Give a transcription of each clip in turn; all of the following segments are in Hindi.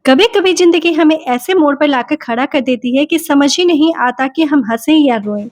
कभी-कभी ज़िंदगी हमें ऐसे मोड़ पर लाकर खड़ा कर देती है कि समझ ही नहीं आता कि हम हँसें या रोएँ।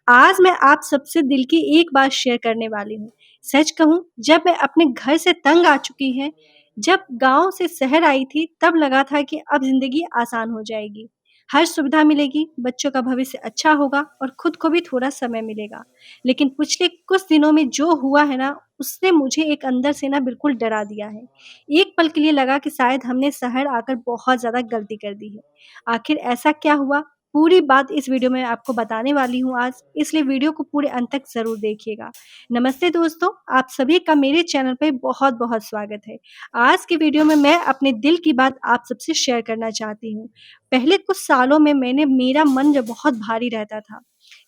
आज मैं आप सबसे दिल की एक बात शेयर करने वाली हूँ। सच कहूँ, जब मैं अपने घर से तंग आ चुकी है, जब गाँव से शहर आई थी तब लगा था कि अब ज़िंदगी आसान हो जाएगी। हर सुविधा मिलेगी, बच्चों का भविष्य अच्छा होगा और खुद को भी थोड़ा समय मिलेगा। लेकिन पिछले कुछ दिनों में जो हुआ है ना, उसने मुझे एक अंदर से ना बिल्कुल डरा दिया है। एक पल के लिए लगा कि शायद हमने शहर आकर बहुत ज़्यादा गलती कर दी है। आखिर ऐसा क्या हुआ? पूरी बात इस वीडियो में आपको बताने वाली हूँ आज, इसलिए वीडियो को पूरे अंत तक ज़रूर देखिएगा। नमस्ते दोस्तों, आप सभी का मेरे चैनल पे बहुत-बहुत स्वागत है। आज की वीडियो में मैं अपने दिल की बात आप सबसे शेयर करना चाहती हूँ। पहले कुछ सालों में मेरा मन जो बहुत भारी रहता था।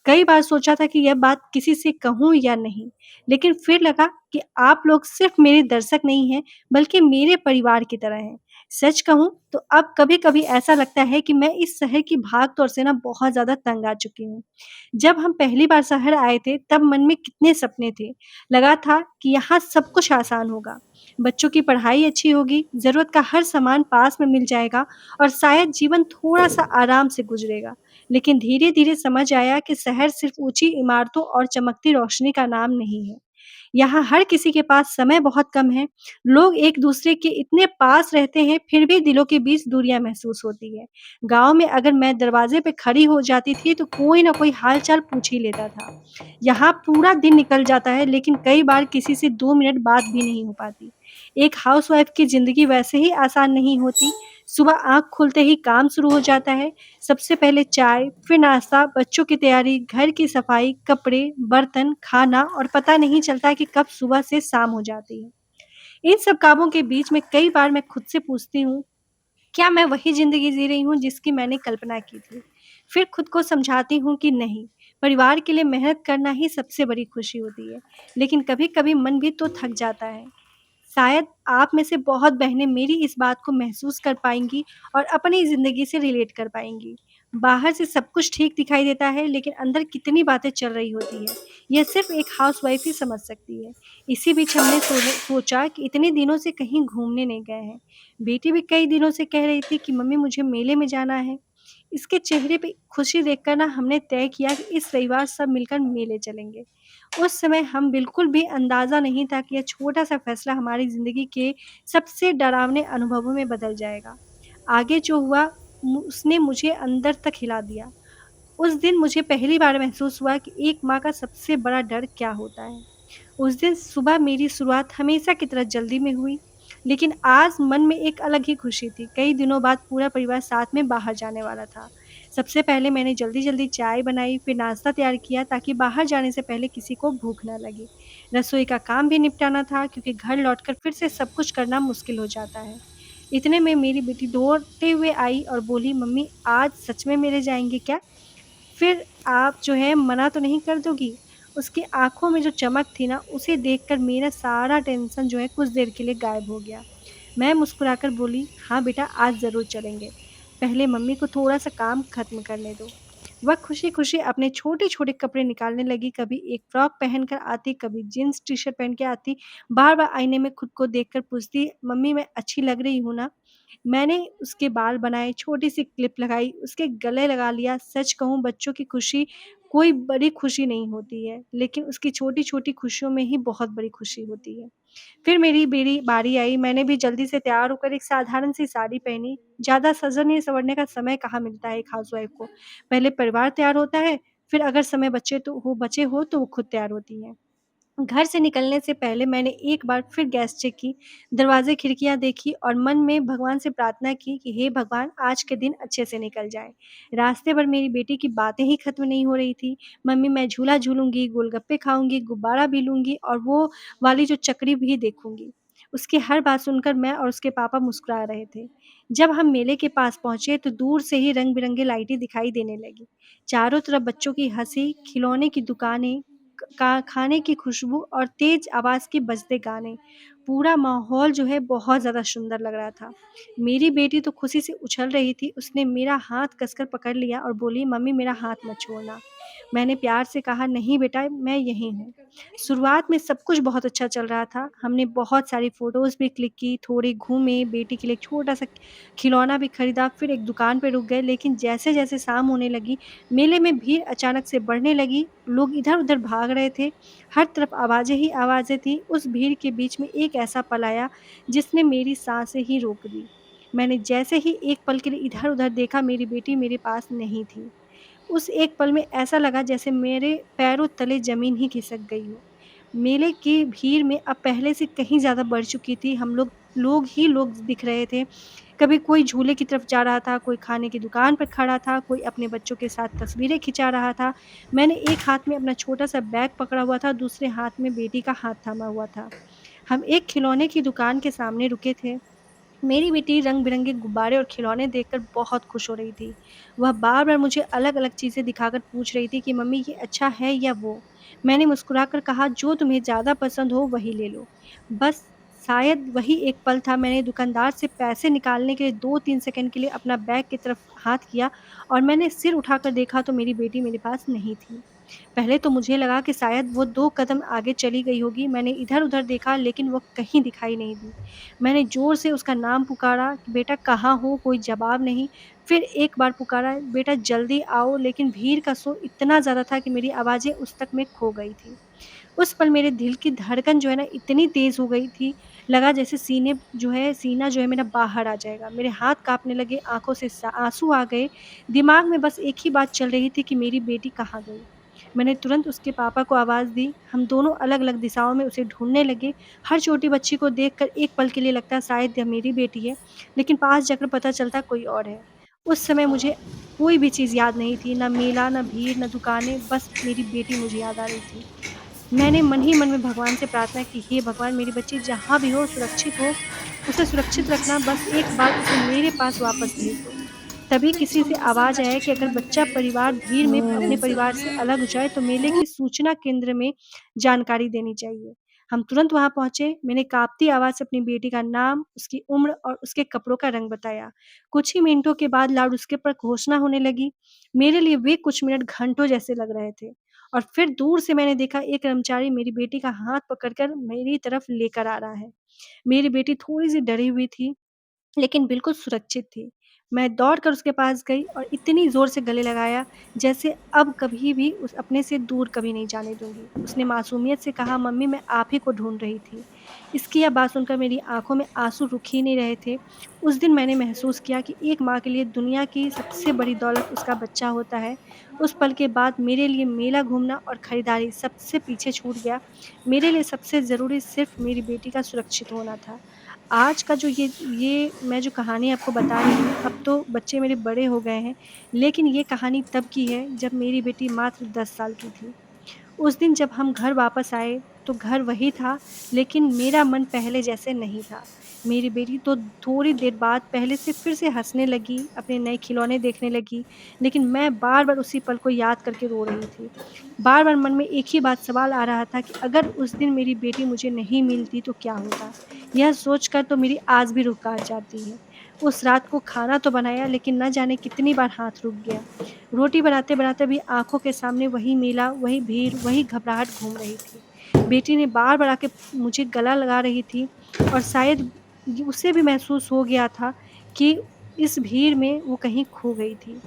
कई बार सोचा था कि यह बात किसी से कहूँ या नहीं, लेकिन फिर लगा कि आप लोग सिर्फ़ मेरे दर्शक नहीं हैं, बल्कि मेरे परिवार की तरह हैं। सच कहूँ तो अब कभी-कभी ऐसा लगता है कि मैं इस शहर की भाग-दौड़ से ना बहुत ज़्यादा तंग आ चुकी हूँ। जब हम पहली बार शहर आए थे तब मन में कितने सपने थे। लगा था कि यहाँ सब कुछ आसान होगा, बच्चों की पढ़ाई अच्छी होगी, ज़रूरत का हर सामान पास में मिल जाएगा और शायद जीवन थोड़ा-सा आराम से गुज़रेगा। लेकिन धीरे-धीरे समझ आया कि शहर सिर्फ़ ऊँची इमारतों और चमकती रोशनी का नाम नहीं है। यहाँ हर किसी के पास समय बहुत कम है। लोग एक-दूसरे के इतने पास रहते हैं, फिर भी दिलों के बीच दूरियाँ महसूस होती है। गाँव में अगर मैं दरवाजे पे खड़ी हो जाती थी, तो कोई न कोई हाल-चाल पूछ ही लेता था। यहाँ पूरा दिन निकल जाता है, लेकिन कई बार किसी से 2 मिनट बात भी नहीं हो पाती। एक हाउसवाइफ़ की ज़िंदगी वैसे ही आसान नहीं होती। सुबह आँख खुलते ही काम शुरू हो जाता है। सबसे पहले चाय, फिर नाश्ता, बच्चों की तैयारी, घर की सफाई, कपड़े, बर्तन, खाना और पता नहीं चलता कि कब सुबह से शाम हो जाती है। इन सब कामों के बीच में कई बार मैं खुद से पूछती हूँ, क्या मैं वही ज़िंदगी जी रही हूँ जिसकी मैंने कल्पना की थी? फिर खुद को समझाती हूँ कि नहीं, परिवार के लिए मेहनत करना ही सबसे बड़ी खुशी होती है। लेकिन कभी-कभी मन भी तो थक जाता है। शायद आप में से बहुत बहनें मेरी इस बात को महसूस कर पाएँगी और अपनी ज़िंदगी से रिलेट कर पाएँगी। बाहर से सब कुछ ठीक दिखाई देता है, लेकिन अंदर कितनी बातें चल रही होती हैं, यह सिर्फ़ एक हाउसवाइफ़ ही समझ सकती है। इसी बीच हमने सोचा कि इतने दिनों से कहीं घूमने नहीं गए हैं। बेटी भी कई दिनों से कह रही थी कि मम्मी मुझे मेले में जाना है। इसके चेहरे पे खुशी देखकर ना हमने तय किया कि इस रविवार सब मिलकर मेले चलेंगे। उस समय हम बिल्कुल भी अंदाज़ा नहीं था कि यह छोटा-सा फैसला हमारी ज़िंदगी के सबसे डरावने अनुभवों में बदल जाएगा। आगे जो हुआ उसने मुझे अंदर तक हिला दिया। उस दिन मुझे पहली बार महसूस हुआ कि एक माँ का सबसे बड़ा डर क्या होता है। उस दिन सुबह मेरी शुरुआत हमेशा की तरह जल्दी में हुई, लेकिन आज मन में एक अलग ही खुशी थी। कई दिनों बाद पूरा परिवार साथ में बाहर जाने वाला था। सबसे पहले मैंने जल्दी-जल्दी चाय बनाई, फिर नाश्ता तैयार किया ताकि बाहर जाने से पहले किसी को भूख ना लगे। रसोई का काम भी निपटाना था क्योंकि घर लौटकर फिर से सब कुछ करना मुश्किल हो जाता है। इतने में मेरी बेटी दौड़ते हुए आई और बोली, "मम्मी, आज सच में मेले जाएँगे क्या? फिर आप जो है मना तो नहीं कर दोगी?" उसकी आँखों में जो चमक थी ना, उसे देखकर मेरा सारा टेंशन जो है कुछ देर के लिए गायब हो गया। मैं मुस्कुराकर बोली, "हाँ बेटा, आज ज़रूर चलेंगे। पहले मम्मी को थोड़ा-सा काम ख़त्म करने दो।" वह खुशी-खुशी अपने छोटे-छोटे कपड़े निकालने लगी, कभी एक फ्रॉक पहनकर आती, कभी जीन्स टी-शर्ट पहन के आती, बार-बार आईने में खुद को देखकर पूछती, "मम्मी, मैं अच्छी लग रही हूँ ना?" मैंने उसके बाल बनाए, छोटी-सी क्लिप लगाई, उसके गले लगा लिया। सच कहूँ, बच्चों की खुशी कोई बड़ी खुशी नहीं होती है, लेकिन उसकी छोटी-छोटी खुशियों में ही बहुत बड़ी खुशी होती है। फिर मेरी बारी आई, मैंने भी जल्दी से तैयार होकर एक साधारण सी साड़ी पहनी। ज़्यादा सजने-संवरने का समय कहाँ मिलता है एक हाउसवाइफ़ को। पहले परिवार तैयार होता है, फिर अगर समय बचे हो तो वो खुद तैयार होती हैं। घर से निकलने से पहले मैंने एक बार फिर गैस चेक की, दरवाज़े खिड़कियाँ देखी और मन में भगवान से प्रार्थना की कि हे भगवान, आज के दिन अच्छे से निकल जाएँ। रास्ते भर मेरी बेटी की बातें ही खत्म नहीं हो रही थी। मम्मी, मैं झूला झूलूँगी, गोलगप्पे खाऊँगी, गुब्बारा भी लूँगी और वो वाली जो चक्री भी देखूँगी। उसकी हर बात सुनकर मैं और उसके पापा मुस्कुरा रहे थे। जब हम मेले के पास पहुँचे तो दूर से ही रंग-बिरंगी लाइटें दिखाई देने लगी। चारों तरफ बच्चों की हँसी, खिलौने की दुकानें, का खाने की खुशबू और तेज आवाज़ के बजते गाने, पूरा माहौल जो है बहुत ज़्यादा सुंदर लग रहा था। मेरी बेटी तो खुशी से उछल रही थी, उसने मेरा हाथ कसकर पकड़ लिया और बोली, "मम्मी, मेरा हाथ मत छोड़ना।" मैंने प्यार से कहा, "नहीं बेटा, मैं यहीं हूँ।" शुरुआत में सब कुछ बहुत अच्छा चल रहा था। हमने बहुत सारी फ़ोटोज़ भी क्लिक की, थोड़े घूमे, बेटी के लिए एक छोटा-सा खिलौना भी खरीदा, फिर एक दुकान पे रुक गए। लेकिन जैसे-जैसे शाम होने लगी, मेले में भीड़ अचानक से बढ़ने लगी। लोग इधर-उधर भाग रहे थे, हर तरफ आवाज़ें ही आवाज़ें थीं। उस भीड़ के बीच में एक ऐसा पल आया, जिसने मेरी साँसें ही रोक दी। मैंने जैसे ही एक पल के लिए इधर-उधर देखा, मेरी बेटी मेरे पास नहीं थी। उस एक पल में ऐसा लगा जैसे मेरे पैरों तले ज़मीन ही खिसक गई हो। मेले की भीड़ में अब पहले से कहीं ज़्यादा बढ़ चुकी थी। हम लोग ही लोग दिख रहे थे। कभी कोई झूले की तरफ जा रहा था, कोई खाने की दुकान पर खड़ा था, कोई अपने बच्चों के साथ तस्वीरें खिंचा रहा था। मैंने एक हाथ में अपना छोटा-सा बैग पकड़ा हुआ था, दूसरे हाथ में बेटी का हाथ थामा हुआ था। हम एक खिलौने की दुकान के सामने रुके थे। मेरी बेटी रंग-बिरंगे गुब्बारे और खिलौने देखकर बहुत खुश हो रही थी। वह बार-बार मुझे अलग-अलग चीज़ें दिखाकर पूछ रही थी कि मम्मी ये अच्छा है या वो? मैंने मुस्कुराकर कहा जो तुम्हें ज़्यादा पसंद हो वही ले लो। बस शायद वही एक पल था मैंने दुकानदार से पैसे निकालने के लिए 2-3 सेकंड के लिए अपना बैग की तरफ हाथ किया और मैंने सिर उठाकर देखा तो मेरी बेटी मेरे पास नहीं थी। पहले तो मुझे लगा कि शायद वो 2 कदम आगे चली गई होगी। मैंने इधर-उधर देखा लेकिन वो कहीं दिखाई नहीं दी। मैंने ज़ोर से उसका नाम पुकारा कि बेटा कहाँ हो? कोई जवाब नहीं। फिर एक बार पुकारा बेटा जल्दी आओ लेकिन भीड़ का शोर इतना ज़्यादा था कि मेरी आवाज़ें उस तक में खो गई थी। उस पल मेरे दिल की धड़कन जो है ना इतनी तेज़ हो गई थी, लगा जैसे सीना जो है मेरा बाहर आ जाएगा। मेरे हाथ काँपने लगे, आँखों से आँसू आ गए। दिमाग में बस एक ही बात चल रही थी कि मेरी बेटी कहाँ गई? मैंने तुरंत उसके पापा को आवाज़ दी। हम दोनों अलग-अलग दिशाओं में उसे ढूँढने लगे। हर छोटी बच्ची को देखकर एक पल के लिए लगता शायद यह मेरी बेटी है, लेकिन पास जाकर पता चलता कोई और है। उस समय मुझे कोई भी चीज़ याद नहीं थी, ना मेला, ना भीड़, ना दुकानें, बस मेरी बेटी मुझे याद आ रही थी। मैंने मन ही मन में भगवान से प्रार्थना की, हे भगवान मेरी बच्ची जहाँ भी हो सुरक्षित हो, उसे सुरक्षित रखना, बस एक बार उसे मेरे पास वापस भेज दो। तभी किसी से आवाज़ आया कि अगर बच्चा परिवार भीड़ में अपने परिवार से अलग हो जाए तो मेले की सूचना केंद्र में जानकारी देनी चाहिए। हम तुरंत वहाँ पहुँचे, मैंने काँपती आवाज़ से अपनी बेटी का नाम, उसकी उम्र और उसके कपड़ों का रंग बताया। कुछ ही मिनटों के बाद लाउडस्पीकर पर घोषणा होने लगी। मेरे लिए वे कुछ मिनट घंटों जैसे लग रहे थे और फिर दूर से मैंने देखा एक कर्मचारी मेरी बेटी का हाथ पकड़कर मेरी तरफ लेकर आ रहा है। मेरी बेटी थोड़ी-सी डरी हुई थी लेकिन बिल्कुल सुरक्षित थी। मैं दौड़कर उसके पास गई और इतनी ज़ोर से गले लगाया, जैसे अब कभी भी उस अपने से दूर कभी नहीं जाने दूँगी। उसने मासूमियत से कहा, "मम्मी मैं आप ही को ढूँढ रही थी।" इसकी यह बात सुनकर मेरी आँखों में आँसू रुक ही नहीं रहे थे। उस दिन मैंने महसूस किया कि एक माँ के लिए दुनिया की सबसे बड़ी दौलत उसका बच्चा होता है। उस पल के बाद मेरे लिए मेला घूमना और खरीदारी सबसे पीछे छूट गया। मेरे लिए सबसे ज़रूरी सिर्फ़ मेरी बेटी का सुरक्षित होना था। आज का जो ये मैं जो कहानी आपको बता रही हूँ, अब तो बच्चे मेरे बड़े हो गए हैं, लेकिन ये कहानी तब की है जब मेरी बेटी मात्र 10 साल की थी। उस दिन जब हम घर वापस आए, तो घर वही था, लेकिन मेरा मन पहले जैसे नहीं था। मेरी बेटी तो थोड़ी देर बाद पहले से फिर से हँसने लगी, अपने नए खिलौने देखने लगी, लेकिन मैं बार-बार उसी पल को याद करके रो रही थी। बार-बार मन में एक ही बात सवाल आ रहा था कि अगर उस दिन मेरी बेटी मुझे नहीं मिलती तो क्या होता? यह सोचकर तो मेरी आज भी रूह काँप जाती है। उस रात को खाना तो बनाया, लेकिन न जाने कितनी बार हाथ रुक गया। रोटी बनाते-बनाते भी आँखों के सामने वही मेला, वही भीड़, वही घबराहट घूम रही थी। बेटी ने बार-बार आके मुझे गला लगा रही थी और शायद उसे भी महसूस हो गया था कि इस भीड़ में वो कहीं खो गई थी।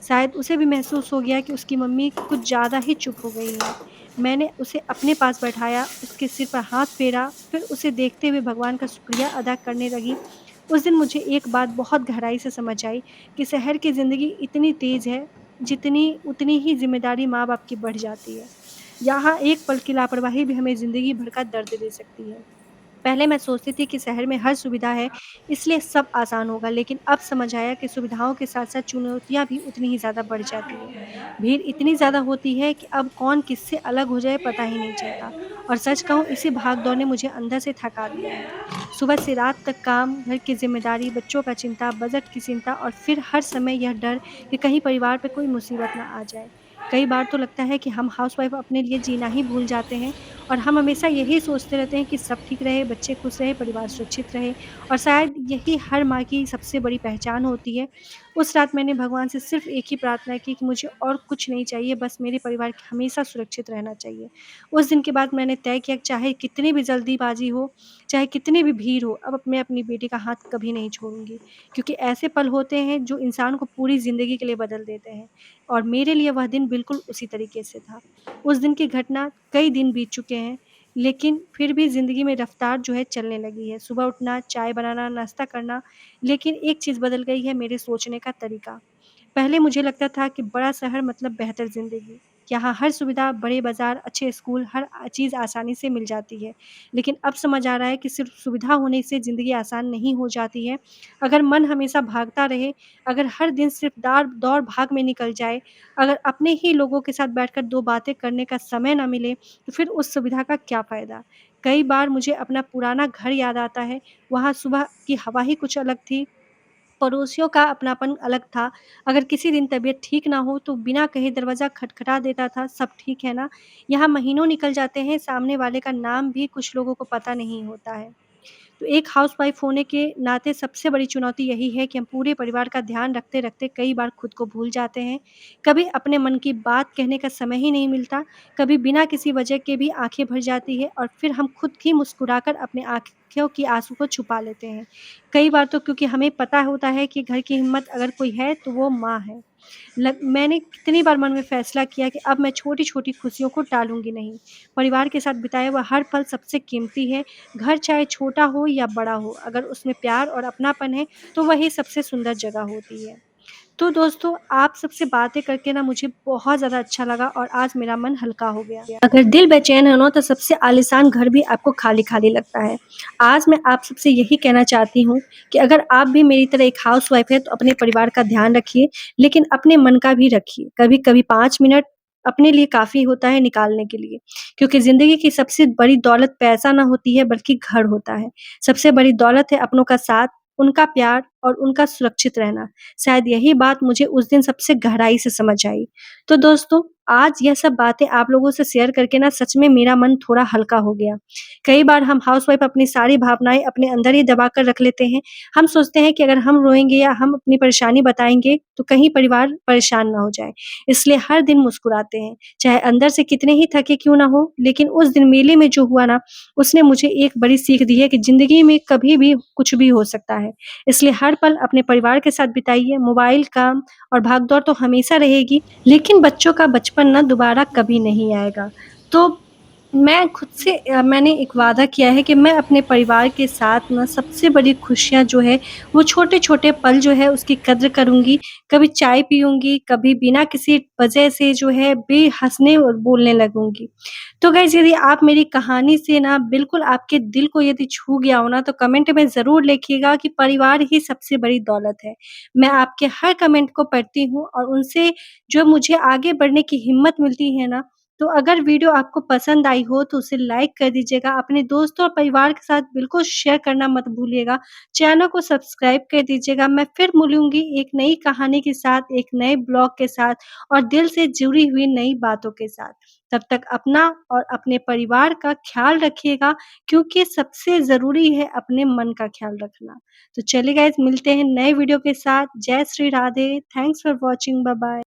शायद उसे भी महसूस हो गया कि उसकी मम्मी कुछ ज़्यादा ही चुप हो गई हैं। मैंने उसे अपने पास बैठाया, उसके सिर पर हाथ फेरा, फिर उसे देखते हुए भगवान का शुक्रिया अदा करने लगी। उस दिन मुझे एक बात बहुत गहराई से समझ आई कि शहर की ज़िंदगी इतनी तेज़ है, जितनी उतनी ही ज़िम्मेदारी माँ-बाप की बढ़ जाती है। यहाँ एक पल की लापरवाही भी हमें ज़िंदगी भर का दर्द दे सकती है। पहले मैं सोचती थी कि शहर में हर सुविधा है, इसलिए सब आसान होगा, लेकिन अब समझ आया कि सुविधाओं के साथ-साथ चुनौतियाँ भी उतनी ही ज़्यादा बढ़ जाती हैं। भीड़ इतनी ज़्यादा होती है कि अब कौन किससे अलग हो जाए पता ही नहीं चलता और सच कहूँ इसी भाग-दौड़ ने मुझे अंदर से थका दिया है। सुबह से रात तक काम, घर की ज़िम्मेदारी, बच्चों का चिंता, बजट की चिंता और फिर हर समय यह डर कि कहीं परिवार पे कोई मुसीबत ना आ जाए। कई बार तो लगता है कि हम हाउसवाइफ़ अपने लिए जीना ही भूल जाते हैं और हम हमेशा यही सोचते रहते हैं कि सब ठीक रहे, बच्चे खुश रहे, परिवार सुरक्षित रहे और शायद यही हर माँ की सबसे बड़ी पहचान होती है। उस रात मैंने भगवान से सिर्फ़ एक ही प्रार्थना की कि मुझे और कुछ नहीं चाहिए, बस मेरे परिवार हमेशा सुरक्षित रहना चाहिए। उस दिन के बाद मैंने तय किया कि चाहे कितनी भी जल्दीबाज़ी हो, चाहे कितनी भी भीड़ हो, अब मैं अपनी बेटी का हाथ कभी नहीं छोड़ूँगी। क्योंकि ऐसे पल होते हैं जो इंसान को पूरी ज़िंदगी के लिए बदल देते हैं और मेरे लिए वह दिन बिल्कुल उसी तरीके से था। उस दिन की घटना कई दिन बीत चुके हैं, लेकिन फिर भी ज़िंदगी में रफ़्तार जो है चलने लगी है। सुबह उठना, चाय बनाना, नाश्ता करना, लेकिन एक चीज़ बदल गई है मेरे सोचने का तरीका। पहले मुझे लगता था कि बड़ा शहर मतलब बेहतर ज़िंदगी। यहाँ हर सुविधा, बड़े बाज़ार, अच्छे स्कूल, हर चीज़ आसानी से मिल जाती है। लेकिन अब समझ आ रहा है कि सिर्फ़ सुविधा होने से ज़िंदगी आसान नहीं हो जाती है। अगर मन हमेशा भागता रहे, अगर हर दिन सिर्फ़ दौड़-भाग में निकल जाए, अगर अपने ही लोगों के साथ बैठकर 2 बातें करने का समय ना मिले, तो फिर उस सुविधा का क्या फ़ायदा? कई बार मुझे अपना पुराना घर याद आता है। वहाँ सुबह की हवा ही कुछ अलग थी, पड़ोसियों का अपनापन अलग था। अगर किसी दिन तबीयत ठीक ना हो तो बिना कहे दरवाज़ा खटखटा देता था, सब ठीक है ना? यहाँ महीनों निकल जाते हैं, सामने वाले का नाम भी कुछ लोगों को पता नहीं होता है। तो एक हाउसवाइफ़ होने के नाते सबसे बड़ी चुनौती यही है कि हम पूरे परिवार का ध्यान रखते-रखते कई बार खुद को भूल जाते हैं। कभी अपने मन की बात कहने का समय ही नहीं मिलता, कभी बिना किसी वजह के भी आँखें भर जाती हैं और फिर हम खुद ही मुस्कुराकर अपने आँखों की आँसू को छुपा लेते हैं। कई बार तो क्योंकि हमें पता होता है कि घर की हिम्मत अगर कोई है तो वो माँ है। मैंने कितनी बार मन में फ़ैसला किया कि अब मैं छोटी-छोटी खुशियों को टालूँगी नहीं। परिवार के साथ बिताया हुआ हर पल सबसे कीमती है। घर चाहे छोटा हो या बड़ा हो, अगर उसमें प्यार और अपनापन है, तो वही सबसे सुंदर जगह होती है। तो दोस्तों, आप सबसे बातें करके ना मुझे बहुत ज़्यादा अच्छा लगा और आज मेरा मन हल्का हो गया। अगर दिल बेचैन है ना, तो सबसे आलीशान घर भी आपको खाली-खाली लगता है। आज मैं आप सबसे यही कहना चाहती हूँ कि अगर आप भी मेरी तरह एक हाउसवाइफ़ हैं, तो अपने परिवार का ध्यान रखिए, लेकिन अपने मन का भी रखिए। कभी-कभी 5 मिनट अपने लिए काफ़ी होता है निकालने के लिए, क्योंकि ज़िंदगी की सबसे बड़ी दौलत पैसा ना होती है, बल्कि घर होता है। सबसे बड़ी दौलत है अपनों का साथ, उनका प्यार और उनका सुरक्षित रहना। शायद यही बात मुझे उस दिन सबसे गहराई से समझ आई। तो दोस्तों, आज यह सब बातें आप लोगों से शेयर करके ना सच में मेरा मन थोड़ा हल्का हो गया। कई बार हम हाउसवाइफ़ अपनी सारी भावनाएँ अपने अंदर ही दबा कर रख लेते हैं। हम सोचते हैं कि अगर हम रोएँगे या हम अपनी परेशानी बताएँगे, तो कहीं परिवार परेशान ना हो जाए। इसलिए हर दिन मुस्कुराते हैं, चाहे अंदर से कितने ही थके क्यों ना हो। लेकिन उस दिन मेले में जो हुआ ना, उसने मुझे एक बड़ी सीख दी है कि ज़िंदगी में कभी भी कुछ भी हो सकता है। इसलिए हर पल अपने परिवार के साथ बिताइए, मोबाइल, काम और भाग-दौड़ तो हमेशा रहेगी, लेकिन बच्चों का बचपन ना दोबारा कभी नहीं आएगा। तो मैं खुद से मैंने एक वादा किया है कि मैं अपने परिवार के साथ ना सबसे बड़ी खुशियाँ जो है, वो छोटे-छोटे पल जो है उसकी कद्र करूँगी। कभी चाय पीऊँगी, कभी बिना किसी वजह से जो है हँसने और बोलने लगूँगी। तो गाइज़, यदि आप मेरी कहानी से ना बिल्कुल आपके दिल को यदि छू गया हो ना, तो कमेंट में ज़रूर लिखिएगा कि परिवार ही सबसे बड़ी दौलत है। मैं आपके हर कमेंट को पढ़ती हूँ और उनसे जो मुझे आगे बढ़ने की हिम्मत मिलती है ना, तो अगर वीडियो आपको पसंद आई हो तो उसे लाइक कर दीजिएगा। अपने दोस्तों और परिवार के साथ बिल्कुल शेयर करना मत भूलिएगा। चैनल को सब्सक्राइब कर दीजिएगा। मैं फिर मिलूँगी एक नई कहानी के साथ, एक नए ब्लॉग के साथ और दिल से जुड़ी हुई नई बातों के साथ। तब तक अपना और अपने परिवार का ख़्याल रखिएगा, क्योंकि सबसे ज़रूरी है अपने मन का ख़्याल रखना। तो चलिए गाइज़, मिलते हैं नए वीडियो के साथ। जय Shri Radhe. Thanks for watching. Bye bye.